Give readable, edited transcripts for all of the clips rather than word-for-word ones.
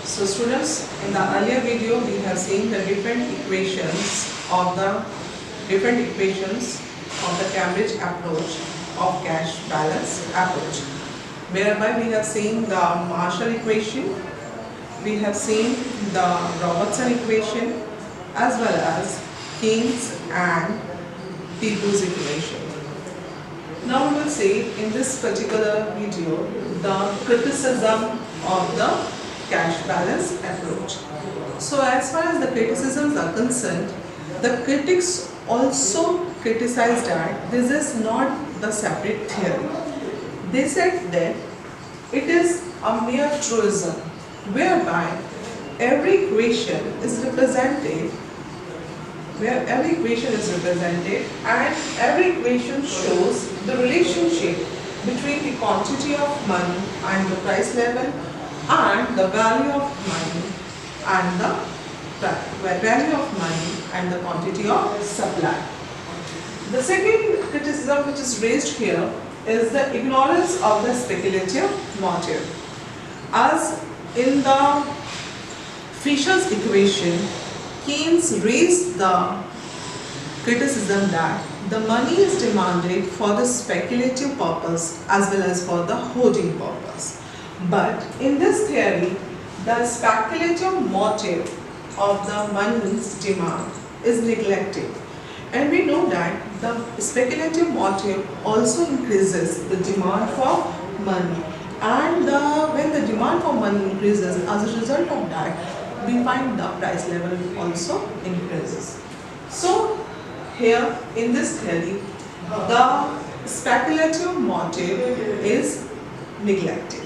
So students, in the earlier video we have seen the different equations of the Cambridge approach of cash balance approach, whereby we have seen the Marshall equation, we have seen the Robertson equation, as well as Keynes and People's equation. Now we will see in this particular video the criticism of the cash balance approach. So as far as the criticisms are concerned, the critics also criticized that this is not the separate theory. They said that it is a mere truism whereby every equation is represented and every equation shows the relationship between the quantity of money and the price level and the value of money and the quantity of supply. The second criticism which is raised here is the ignorance of the speculative motive. As in the Fisher's equation, Keynes raised the criticism that the money is demanded for the speculative purpose as well as for the hoarding purpose. But in this theory, the speculative motive of the money's demand is neglected. And we know that the speculative motive also increases the demand for money. And when the demand for money increases, as a result of that, we find the price level also increases. So here in this theory, the speculative motive is neglected.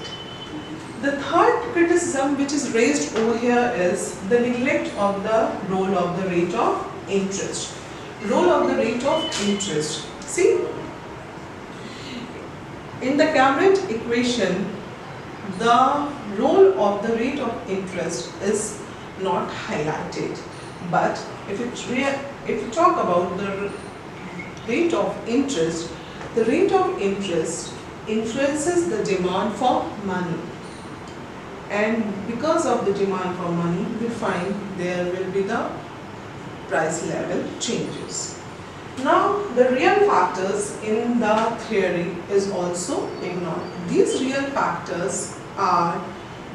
The third criticism which is raised over here is the neglect of the role of the rate of interest. Role of the rate of interest. See, in the Cambridge equation, the role of the rate of interest is not highlighted. But if you talk about the rate of interest, the rate of interest influences the demand for money. And because of the demand for money, we find there will be the price level changes. Now, the real factors in the theory is also ignored. These real factors are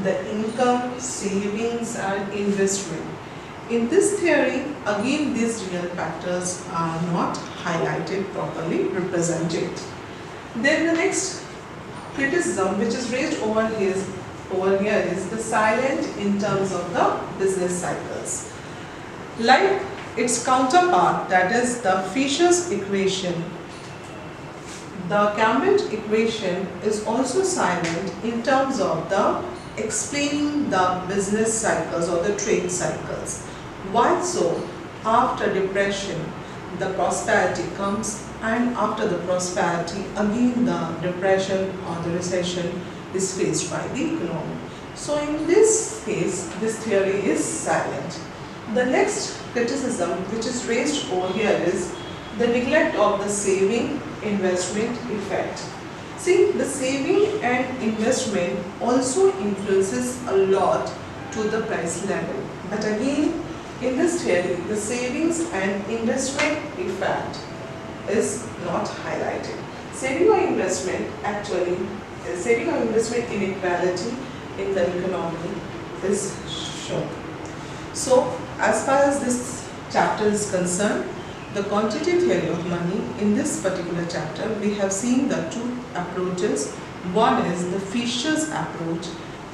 the income, savings and investment. In this theory, again these real factors are not highlighted, properly represented. Then the next criticism which is raised over here is the silent in terms of the business cycles. Like its counterpart, that is the Fisher's equation, the Cambridge equation is also silent in terms of the explaining the business cycles or the trade cycles. Why so? After depression, the prosperity comes, and after the prosperity, again the depression or the recession is faced by the economy. So in this case, this theory is silent. The next criticism which is raised over here is the neglect of the saving investment effect. See, the saving and investment also influences a lot to the price level. But again, in this theory, the savings and investment effect is not highlighted. Saving or investment inequality in the economy is shown. So, as far as this chapter is concerned, the quantitative theory of money, in this particular chapter, we have seen the two approaches. One is the Fisher's approach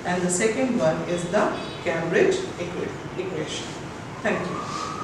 and the second one is the Cambridge equation. Thank you.